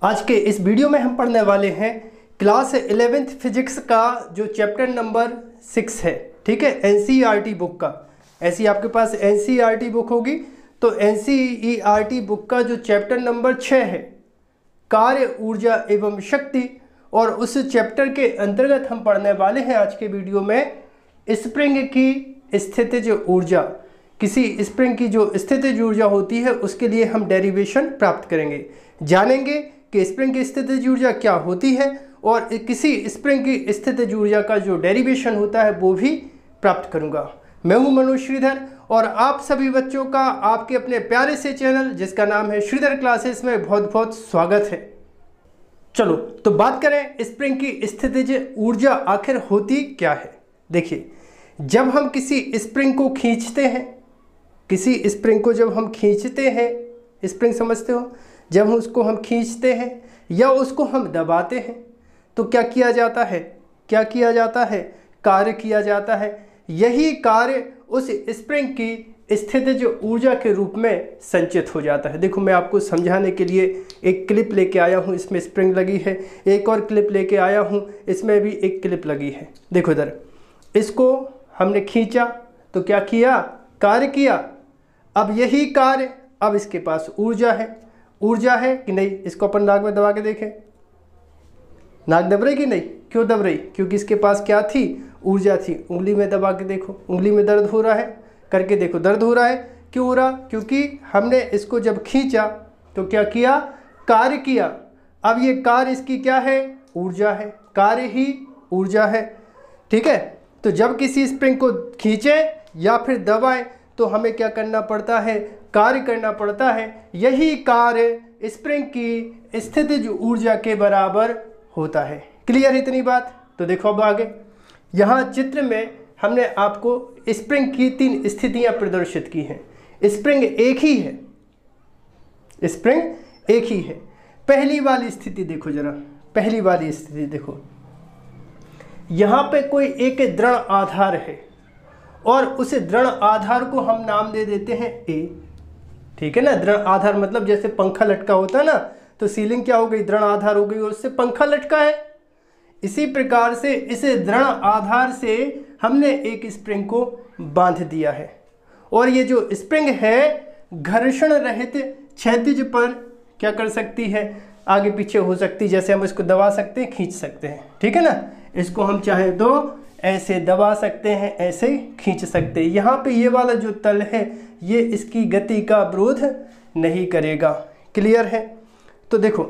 आज के इस वीडियो में हम पढ़ने वाले हैं क्लास 11th फिजिक्स का जो चैप्टर नंबर 6 है। ठीक है, एनसीईआरटी बुक का। ऐसी आपके पास एनसीईआरटी बुक होगी तो एनसीईआरटी बुक का जो चैप्टर नंबर 6 है, कार्य, ऊर्जा एवं शक्ति, और उस चैप्टर के अंतर्गत हम पढ़ने वाले हैं आज के वीडियो में स्प्रिंग की स्थितिज ऊर्जा। किसी स्प्रिंग की जो स्थितिज ऊर्जा होती है उसके लिए हम डेरिवेशन प्राप्त करेंगे, जानेंगे कि स्प्रिंग की स्थितिज ऊर्जा क्या होती है और किसी स्प्रिंग की स्थितिज ऊर्जा का जो डेरिवेशन होता है वो भी प्राप्त करूंगा। मैं हूं मनोज श्रीधर और आप सभी बच्चों का आपके अपने प्यारे से चैनल जिसका नाम है श्रीधर क्लासेस में बहुत बहुत स्वागत है। चलो तो बात करें स्प्रिंग की स्थितिज ऊर्जा आखिर होती क्या है। देखिए, जब हम किसी स्प्रिंग को खींचते हैं, किसी स्प्रिंग को जब हम खींचते हैं, स्प्रिंग समझते हो, जब उसको हम खींचते हैं या उसको हम दबाते हैं तो क्या किया जाता है, क्या किया जाता है, कार्य किया जाता है। यही कार्य उस स्प्रिंग की स्थितिज ऊर्जा के रूप में संचित हो जाता है। देखो, मैं आपको समझाने के लिए एक क्लिप लेके आया हूँ, इसमें स्प्रिंग लगी है। एक और क्लिप लेके आया हूँ, इसमें भी एक क्लिप लगी है। देखो इधर, इसको हमने खींचा तो क्या किया, कार्य किया। अब यही कार्य, अब इसके पास ऊर्जा है, ऊर्जा है कि नहीं। इसको अपन नाक में दबा के देखें, नाक दब रही कि नहीं, क्यों दब रही, क्योंकि इसके पास क्या थी, ऊर्जा थी। उंगली में दबा के देखो, उंगली में दर्द हो रहा है, करके देखो दर्द हो रहा है। क्यों हो रहा, क्योंकि हमने इसको जब खींचा तो क्या किया, कार्य किया। अब ये कार्य इसकी क्या है, ऊर्जा है, कार्य ही ऊर्जा है। ठीक है, तो जब किसी स्प्रिंग को खींचे या फिर दबाएं तो हमें क्या करना पड़ता है, कार्य करना पड़ता है। यही कार्य स्प्रिंग की स्थितिज ऊर्जा के बराबर होता है। क्लियर है इतनी बात। तो देखो अब आगे, यहाँ चित्र में हमने आपको स्प्रिंग की 3 स्थितियां प्रदर्शित की हैं। स्प्रिंग एक ही है, स्प्रिंग एक ही है। पहली वाली स्थिति देखो जरा, पहली वाली स्थिति देखो, यहाँ पे कोई एक दृढ़ आधार है और उस दृढ़ आधार को हम नाम दे देते हैं ए। ठीक है ना, दृढ़ आधार मतलब जैसे पंखा लटका होता है ना, तो सीलिंग क्या हो गई, दृढ़ आधार हो गई और उससे पंखा लटका है। इसी प्रकार से इस दृढ़ आधार से हमने एक स्प्रिंग को बांध दिया है और ये जो स्प्रिंग है घर्षण रहित क्षैतिज पर क्या कर सकती है, आगे पीछे हो सकती है। जैसे हम इसको दबा सकते हैं, खींच सकते हैं। ठीक है ना, इसको हम चाहे तो ऐसे दबा सकते हैं, ऐसे खींच सकते हैं। यहाँ पे ये वाला जो तल है ये इसकी गति का विरोध नहीं करेगा। क्लियर है। तो देखो,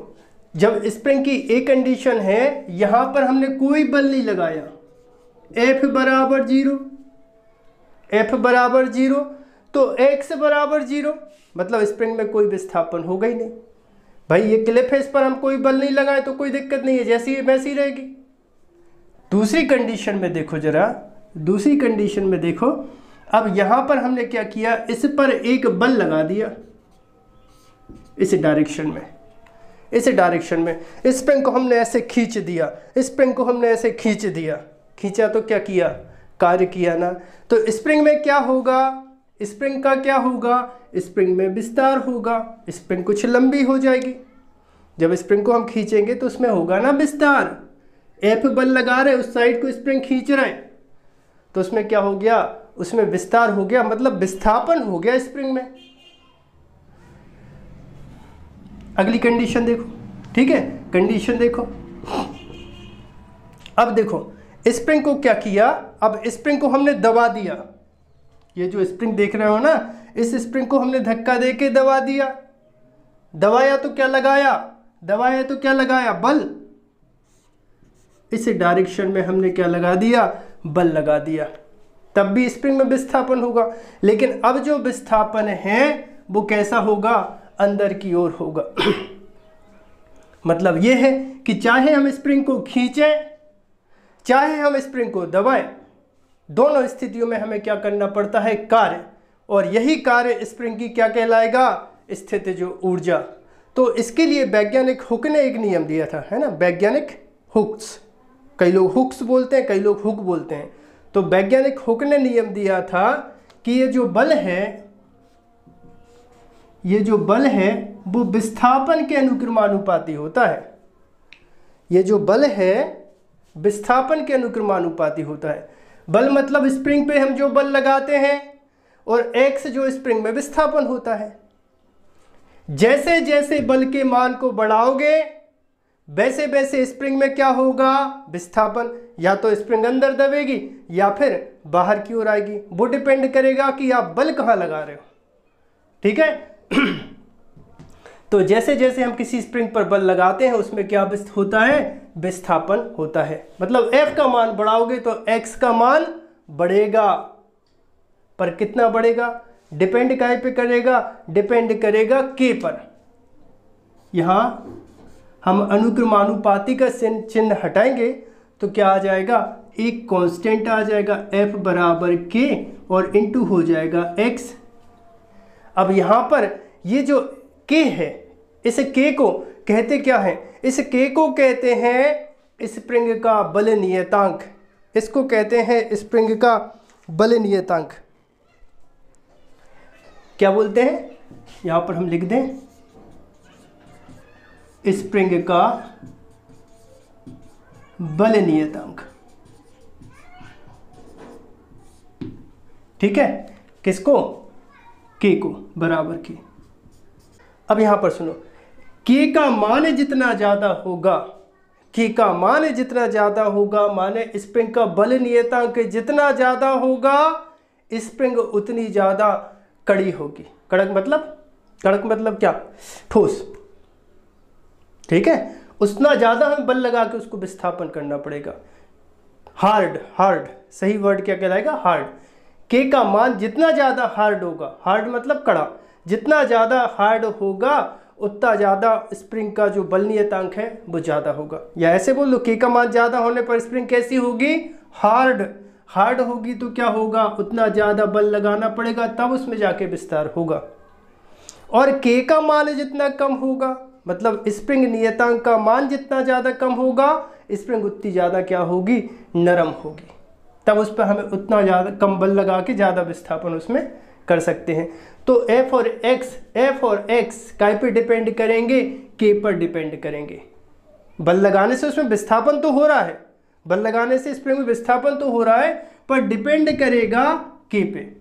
जब स्प्रिंग की एक कंडीशन है, यहाँ पर हमने कोई बल नहीं लगाया, F बराबर 0, F बराबर 0, तो X बराबर 0, मतलब स्प्रिंग में कोई विस्थापन होगा ही नहीं। भाई ये क्लिप है, इस पर हम कोई बल नहीं लगाए तो कोई दिक्कत नहीं है, जैसी है वैसी रहेगी। दूसरी कंडीशन में देखो जरा, दूसरी कंडीशन में देखो, अब यहां पर हमने क्या किया, इस पर एक बल लगा दिया, इस डायरेक्शन में, इस डायरेक्शन में स्प्रिंग को हमने ऐसे खींच दिया, स्प्रिंग को हमने ऐसे खींच दिया, खींचा तो क्या किया, कार्य किया ना। तो स्प्रिंग में क्या होगा, स्प्रिंग का क्या होगा, स्प्रिंग में विस्तार होगा, स्प्रिंग कुछ लंबी हो जाएगी। जब स्प्रिंग को हम खींचेंगे तो उसमें होगा ना विस्तार। F बल लगा रहे, उस साइड को स्प्रिंग खींच रहे तो उसमें क्या हो गया, उसमें विस्तार हो गया, मतलब विस्थापन हो गया स्प्रिंग में। अगली कंडीशन देखो। ठीक है, कंडीशन देखो, अब देखो स्प्रिंग को क्या किया, अब स्प्रिंग को हमने दबा दिया। ये जो स्प्रिंग देख रहे हो ना, इस स्प्रिंग को हमने धक्का देके दबा दिया। दबाया तो क्या लगाया, दबाया तो क्या लगाया, बल। इस डायरेक्शन में हमने क्या लगा दिया, बल लगा दिया, तब भी स्प्रिंग में विस्थापन होगा। लेकिन अब जो विस्थापन है वो कैसा होगा, अंदर की ओर होगा। मतलब ये है कि चाहे हम स्प्रिंग को खींचें, चाहे हम स्प्रिंग को दबाएं, दोनों स्थितियों में हमें क्या करना पड़ता है, कार्य। और यही कार्य स्प्रिंग की क्या कहलाएगा, स्थितिज ऊर्जा। तो इसके लिए वैज्ञानिक हुक ने एक नियम दिया था, है ना, वैज्ञानिक हुक्स, कई लोग हुक्स बोलते हैं, कई लोग हुक बोलते हैं। तो वैज्ञानिक हुक ने नियम दिया था कि ये जो बल है, ये जो बल है वो विस्थापन के अनुक्रमानुपाती होता है। ये जो बल है विस्थापन के अनुक्रमानुपाती होता है। बल मतलब स्प्रिंग पे हम जो बल लगाते हैं और x जो स्प्रिंग में विस्थापन होता है। जैसे जैसे बल के मान को बढ़ाओगे वैसे वैसे स्प्रिंग में क्या होगा, विस्थापन। या तो स्प्रिंग अंदर दबेगी या फिर बाहर की ओर आएगी, वो डिपेंड करेगा कि आप बल कहाँ लगा रहे हो। ठीक है। तो जैसे जैसे हम किसी स्प्रिंग पर बल लगाते हैं उसमें क्या होता है, विस्थापन होता है। मतलब F का मान बढ़ाओगे तो X का मान बढ़ेगा, पर कितना बढ़ेगा डिपेंड काहे पे करेगा, डिपेंड करेगा K पर। यहां हम अनुक्रमानुपाती का चिन्ह हटाएंगे तो क्या आ जाएगा, एक कांस्टेंट आ जाएगा F बराबर K और इनटू हो जाएगा X। अब यहां पर ये जो K है, इस K को कहते क्या है, इस K को कहते हैं स्प्रिंग का बल नियतांक। इसको कहते हैं स्प्रिंग का बल नियतांक। क्या बोलते हैं, यहां पर हम लिख दें स्प्रिंग का बल नियतांक। ठीक है, किसको, K को, बराबर K। अब यहां पर सुनो, K का मान जितना ज्यादा होगा, K का मान जितना ज्यादा होगा माने स्प्रिंग का बल नियतांक जितना ज्यादा होगा स्प्रिंग उतनी ज्यादा कड़ी होगी। कड़क मतलब क्या, ठोस। ठीक है, उतना ज्यादा हमें बल लगा के उसको विस्थापन करना पड़ेगा। हार्ड सही वर्ड क्या कहलाएगा, हार्ड। K का मान जितना ज्यादा हार्ड होगा, हार्ड मतलब कड़ा, जितना ज्यादा हार्ड होगा उतना ज्यादा स्प्रिंग का जो बल नियतांक है वो ज्यादा होगा। या ऐसे बोल लो, K का मान ज्यादा होने पर स्प्रिंग कैसी होगी, हार्ड होगी। तो क्या होगा, उतना ज्यादा बल लगाना पड़ेगा तब उसमें जाके विस्तार होगा। और K का मान जितना कम होगा, मतलब स्प्रिंग नियतांक का मान जितना ज्यादा कम होगा स्प्रिंग उतनी ज्यादा क्या होगी, नरम होगी। तब उस पर हमें उतना ज्यादा कम बल लगा के ज्यादा विस्थापन उसमें कर सकते हैं। तो F और X काय पे डिपेंड करेंगे, K पर डिपेंड करेंगे। बल लगाने से उसमें विस्थापन तो हो रहा है, बल लगाने से स्प्रिंग में विस्थापन तो हो रहा है, पर डिपेंड करेगा K पे।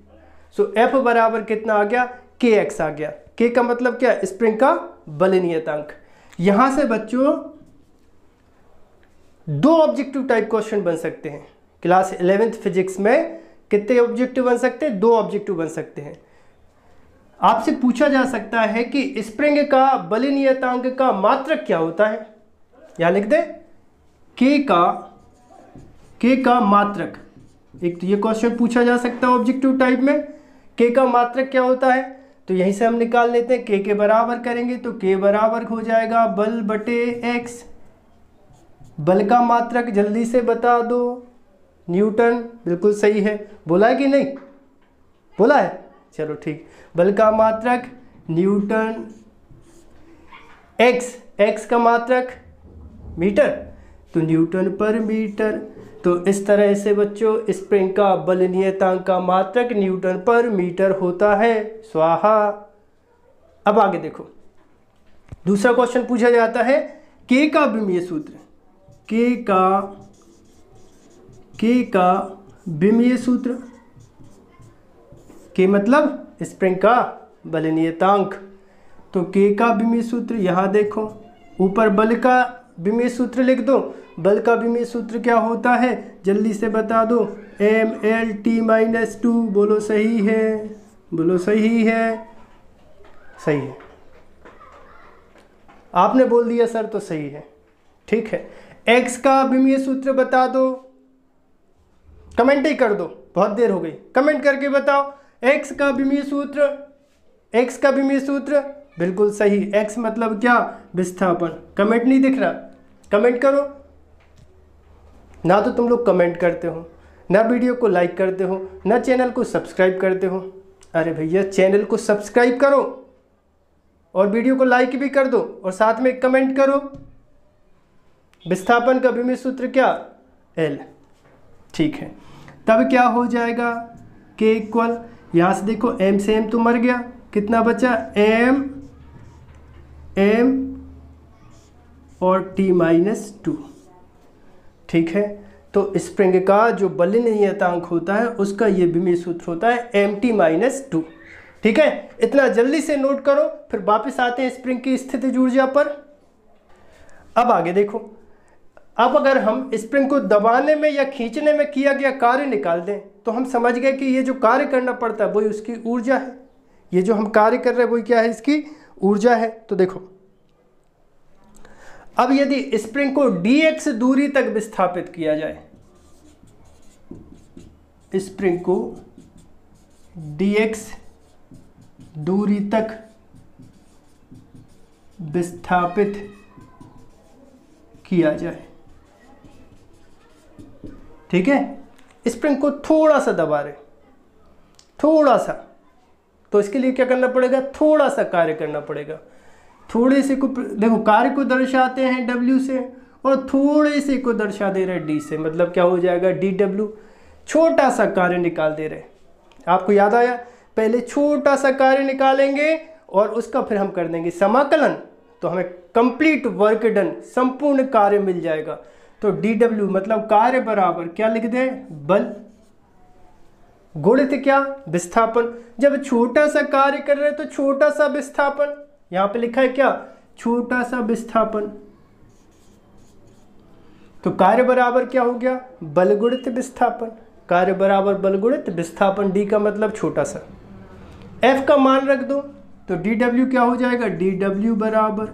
सो F बराबर कितना आ गया, KX आ गया। K का मतलब क्या, स्प्रिंग का बल नियतांक। यहां से बच्चों दो ऑब्जेक्टिव टाइप क्वेश्चन बन सकते हैं। क्लास 11th फिजिक्स में कितने ऑब्जेक्टिव बन सकते हैं, दो ऑब्जेक्टिव बन सकते हैं। आपसे पूछा जा सकता है कि स्प्रिंग का बल नियतांक का मात्रक क्या होता है। यहां लिख दे K का मात्रक। एक तो ये क्वेश्चन पूछा जा सकता है ऑब्जेक्टिव टाइप में, K का मात्रक क्या होता है। तो यहीं से हम निकाल लेते हैं, K के बराबर करेंगे तो K बराबर हो जाएगा बल बटे X। बल का मात्रक जल्दी से बता दो, न्यूटन। बिल्कुल सही है, बोला है कि नहीं, बोला है, चलो ठीक। बल का मात्रक न्यूटन, x का मात्रक मीटर, तो न्यूटन पर मीटर। तो इस तरह से बच्चों स्प्रिंग का बल नियतांक का मात्रक न्यूटन पर मीटर होता है। स्वाहा। अब आगे देखो, दूसरा क्वेश्चन पूछा जाता है K का विमीय सूत्र। K का विमीय सूत्र, K मतलब स्प्रिंग का बल नियतांक। तो K का विमीय सूत्र यहां देखो, ऊपर बल का विमीय सूत्र लिख दो। बल का विमीय सूत्र क्या होता है, जल्दी से बता दो, mLT-2। बोलो सही है, बोलो सही है, सही है। आपने बोल दिया सर तो सही है, ठीक है। x का विमीय सूत्र बता दो, कमेंट ही कर दो, बहुत देर हो गई, कमेंट करके बताओ। x का विमीय सूत्र, x का विमीय सूत्र बिल्कुल सही। x मतलब क्या, विस्थापन। कमेंट नहीं दिख रहा, कमेंट करो। ना तो तुम लोग कमेंट करते हो, ना वीडियो को लाइक करते हो, ना चैनल को सब्सक्राइब करते हो। अरे भैया चैनल को सब्सक्राइब करो और वीडियो को लाइक भी कर दो और साथ में कमेंट करो। विस्थापन का विमीय सूत्र क्या, L, ठीक है। तब क्या हो जाएगा, K इक्वल, यहाँ से देखो m से m तो मर गया, कितना बचा, एम एम और टी माइनस 2। ठीक है, तो स्प्रिंग का जो बल नियतांक होता है उसका ये विमीय सूत्र होता है एम टी माइनस 2। ठीक है, इतना जल्दी से नोट करो, फिर वापस आते हैं स्प्रिंग की स्थितिज ऊर्जा पर। अब आगे देखो, अब अगर हम स्प्रिंग को दबाने में या खींचने में किया गया कार्य निकाल दें तो हम समझ गए कि ये जो कार्य करना पड़ता है वही उसकी ऊर्जा है। ये जो हम कार्य कर रहे हैं वही क्या है, इसकी ऊर्जा है। तो देखो, अब यदि स्प्रिंग को dx दूरी तक विस्थापित किया जाए, स्प्रिंग को dx दूरी तक विस्थापित किया जाए, ठीक है, स्प्रिंग को थोड़ा सा दबा रहे, थोड़ा सा, तो इसके लिए क्या करना पड़ेगा, थोड़ा सा कार्य करना पड़ेगा। थोड़े से को देखो, कार्य को दर्शाते हैं W से और थोड़े से को दर्शा दे रहे हैं D से, मतलब क्या हो जाएगा dW। छोटा सा कार्य निकाल दे रहे हैं। आपको याद आया, पहले छोटा सा कार्य निकालेंगे और उसका फिर हम कर देंगे समाकलन, तो हमें कंप्लीट वर्क डन, संपूर्ण कार्य मिल जाएगा। तो dW मतलब कार्य बराबर क्या लिख दें, बल गुणित क्या, विस्थापन। जब छोटा सा कार्य कर रहे हैं तो छोटा सा विस्थापन, यहां पे लिखा है क्या, छोटा सा विस्थापन। तो कार्य बराबर क्या हो गया, बल गुणित विस्थापन। कार्य बराबर बल गुणित विस्थापन, डी का मतलब छोटा सा। एफ का मान रख दो तो dW क्या हो जाएगा, dW बराबर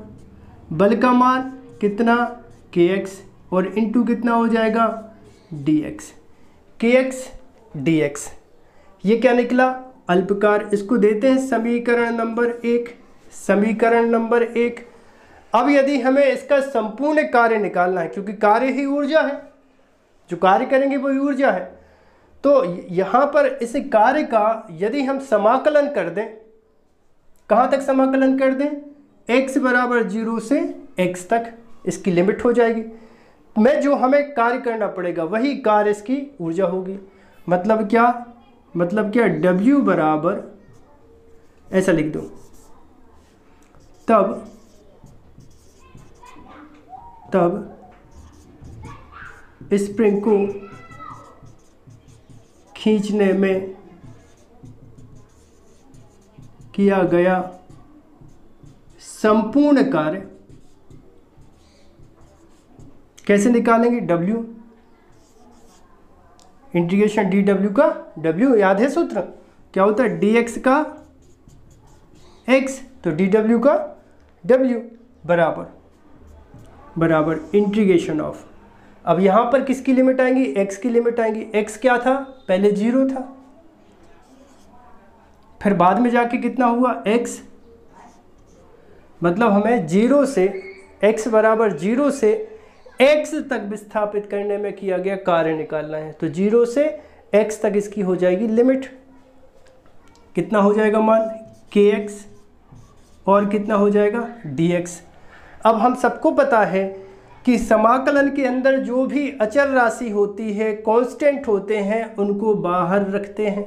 बल का मान कितना, kx और इंटू कितना हो जाएगा, dx। kx dx ये क्या निकला, अल्पकार। इसको देते हैं समीकरण नंबर 1। समीकरण नंबर 1। अब यदि हमें इसका संपूर्ण कार्य निकालना है, क्योंकि कार्य ही ऊर्जा है, जो कार्य करेंगे वही ऊर्जा है, तो यहाँ पर इस कार्य का यदि हम समाकलन कर दें, कहाँ तक समाकलन कर दें, x बराबर 0 से x तक, इसकी लिमिट हो जाएगी। में जो हमें कार्य करना पड़ेगा वही कार्य इसकी ऊर्जा होगी। मतलब क्या, मतलब क्या, W बराबर ऐसा लिख दो, तब स्प्रिंग को खींचने में किया गया संपूर्ण कार्य कैसे निकालेंगे, W इंटीग्रेशन dW का W, याद है सूत्र क्या होता है, dx का x, तो dW का W बराबर इंटीग्रेशन ऑफ। अब यहां पर किसकी लिमिट आएंगी, x की लिमिट आएंगी। x क्या था, पहले 0 था, फिर बाद में जाके कितना हुआ, x, मतलब हमें 0 से x बराबर 0 से x तक विस्थापित करने में किया गया कार्य निकालना है। तो 0 से x तक इसकी हो जाएगी लिमिट, कितना हो जाएगा मान, kx और कितना हो जाएगा, dx। अब हम सबको पता है कि समाकलन के अंदर जो भी अचर राशि होती है, कांस्टेंट होते हैं, उनको बाहर रखते हैं।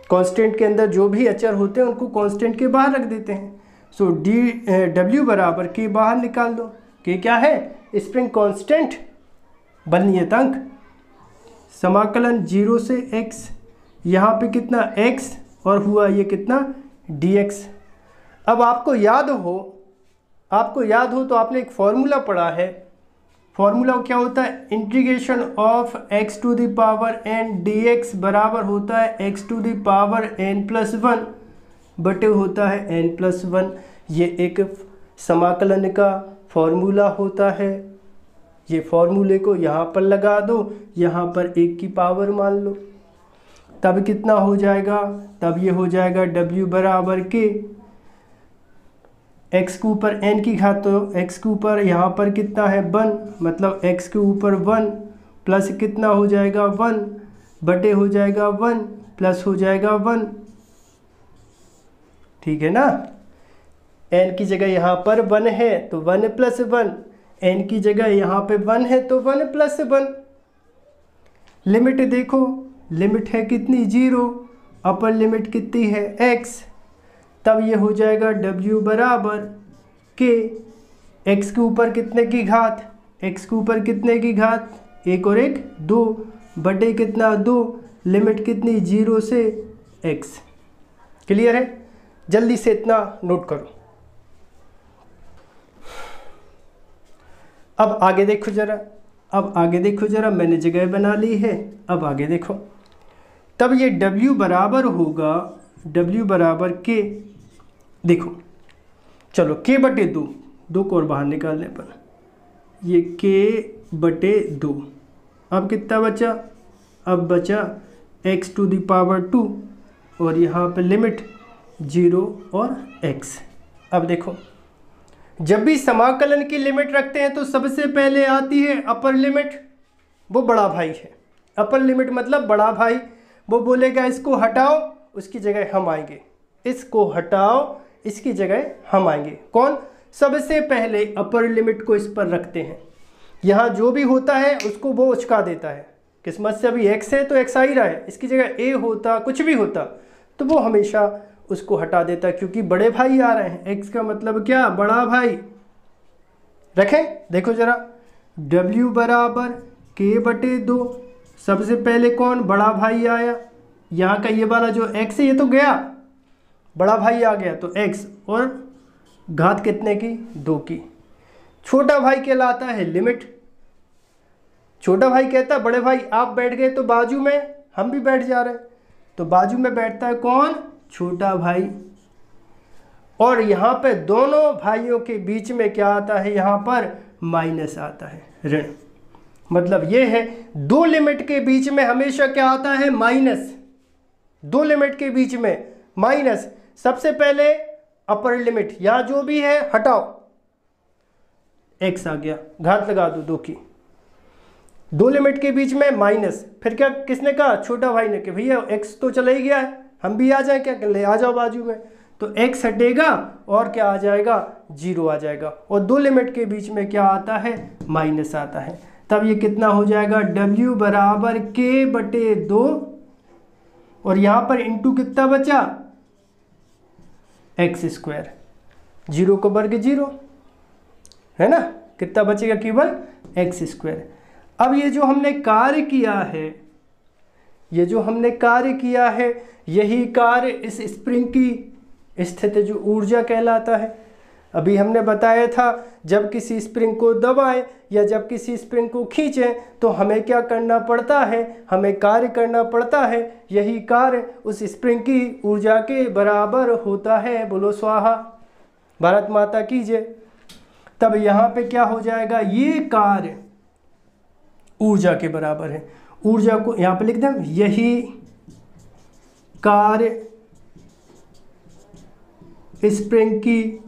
कांस्टेंट के अंदर जो भी अचर होते हैं उनको कांस्टेंट के बाहर रख देते हैं। सो W बराबर के बाहर निकाल दो, के क्या है, स्प्रिंग कांस्टेंट, बल नियतांक, समाकलन 0 से x, यहाँ पे कितना x और हुआ ये कितना, dx। अब आपको याद हो तो आपने एक फॉर्मूला पढ़ा है, फॉर्मूला क्या होता है, integration of x to the power n dx बराबर होता है x to the power n+1 बटे होता है n+1। ये एक समाकलन का फॉर्मूला होता है। ये फॉर्मूले को यहाँ पर लगा दो, यहाँ पर 1 की पावर मान लो, तब कितना हो जाएगा, तब ये हो जाएगा W बराबर के x के ऊपर n की घात, तो x के ऊपर यहाँ पर कितना है 1, मतलब x के ऊपर 1 प्लस कितना हो जाएगा 1 बटे हो जाएगा 1 प्लस हो जाएगा 1। ठीक है ना, n की जगह यहाँ पर 1 है तो 1 + 1, n की जगह यहाँ पे 1 है तो 1 + 1। लिमिट देखो, लिमिट है कितनी 0, अपर लिमिट कितनी है x, तब ये हो जाएगा w बराबर k, x के ऊपर कितने की घात, x के ऊपर कितने की घात, 1 और 1 2 बटे कितना 2, लिमिट कितनी 0 से x। क्लियर है? जल्दी से इतना नोट करो। अब आगे देखो जरा, मैंने जगह बना ली है। अब आगे देखो, तब ये w बराबर होगा, w बराबर k, देखो चलो k बटे 2, 2 को और बाहर निकालने पर ये k बटे 2, अब कितना बचा, अब बचा x टू द पावर 2 और यहाँ पे लिमिट 0 और x। अब देखो, जब भी समाकलन की लिमिट रखते हैं तो सबसे पहले आती है अपर लिमिट, वो बड़ा भाई है। अपर लिमिट मतलब बड़ा भाई, वो बोलेगा इसको हटाओ, उसकी जगह हम आएंगे, इसको हटाओ, इसकी जगह हम आएंगे। कौन? सबसे पहले अपर लिमिट को इस पर रखते हैं। यहाँ जो भी होता है उसको वो उचका देता है। किस्मत से अभी x है तो x आ ही रहा है, इसकी जगह a होता, कुछ भी होता, तो वो हमेशा उसको हटा देता, क्योंकि बड़े भाई आ रहे हैं। x का मतलब क्या? बड़ा भाई। रखें, देखो जरा, w बराबर k बटे 2, सबसे पहले कौन? बड़ा भाई आया। यहाँ का ये वाला जो x है ये तो गया, बड़ा भाई आ गया, तो x और घात कितने की? 2 की। छोटा भाई कहलाता है लिमिट। छोटा भाई कहता है बड़े भाई आप बैठ गए तो बाजू में हम भी बैठ जा रहे हैं, तो बाजू में बैठता है कौन? छोटा भाई। और यहाँ पे दोनों भाइयों के बीच में क्या आता है? यहाँ पर माइनस आता है, ऋण। मतलब ये है, दो लिमिट के बीच में हमेशा क्या आता है? माइनस। दो लिमिट के बीच में माइनस। सबसे पहले अपर लिमिट, यहाँ जो भी है हटाओ, x आ गया, घात लगा दो 2 की। दो लिमिट के बीच में माइनस, फिर क्या किसने कहा? छोटा भाई ने, कि भैया x तो चला ही गया है, हम भी आ जाए, क्या ले आ जाओ बाजू में, तो x हटेगा और क्या आ जाएगा? 0 आ जाएगा। और दो लिमिट के बीच में क्या आता है? माइनस आता है। तब ये कितना हो जाएगा? w बराबर k बटे 2, और यहाँ पर इंटू कितना बचा? x स्क्वायर, 0 को वर्ग 0 है ना, कितना बचेगा? केवल x स्क्वायर। अब ये जो हमने कार्य किया है, ये जो हमने कार्य किया है, यही कार्य इस स्प्रिंग की स्थिति जो ऊर्जा कहलाता है। अभी हमने बताया था, जब किसी स्प्रिंग को दबाएं या जब किसी स्प्रिंग को खींचें तो हमें क्या करना पड़ता है? हमें कार्य करना पड़ता है। यही कार्य उस स्प्रिंग की ऊर्जा के बराबर होता है। बोलो स्वाहा, भारत माता की जय। तब यहाँ पे क्या हो जाएगा? ये कार्य ऊर्जा के बराबर है। ऊर्जा को यहाँ पे लिख दें, यही कार्य स्प्रिंग की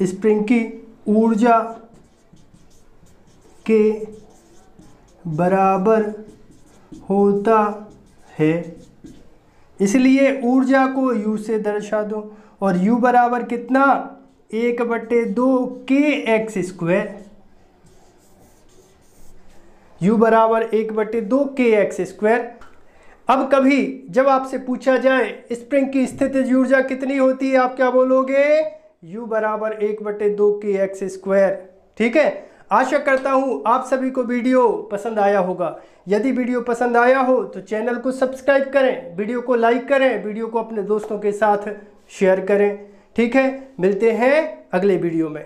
स्प्रिंग की ऊर्जा के बराबर होता है। इसलिए ऊर्जा को U से दर्शा दो, और U बराबर कितना? 1/2 kx स्क्वायर। U बराबर 1/2 kx स्क्वायर। अब कभी जब आपसे पूछा जाए स्प्रिंग की स्थितिज ऊर्जा कितनी होती है, आप क्या बोलोगे? U बराबर 1/2 kx स्क्वायर। ठीक है, आशा करता हूँ आप सभी को वीडियो पसंद आया होगा। यदि वीडियो पसंद आया हो तो चैनल को सब्सक्राइब करें, वीडियो को लाइक करें, वीडियो को अपने दोस्तों के साथ शेयर करें। ठीक है, मिलते हैं अगले वीडियो में।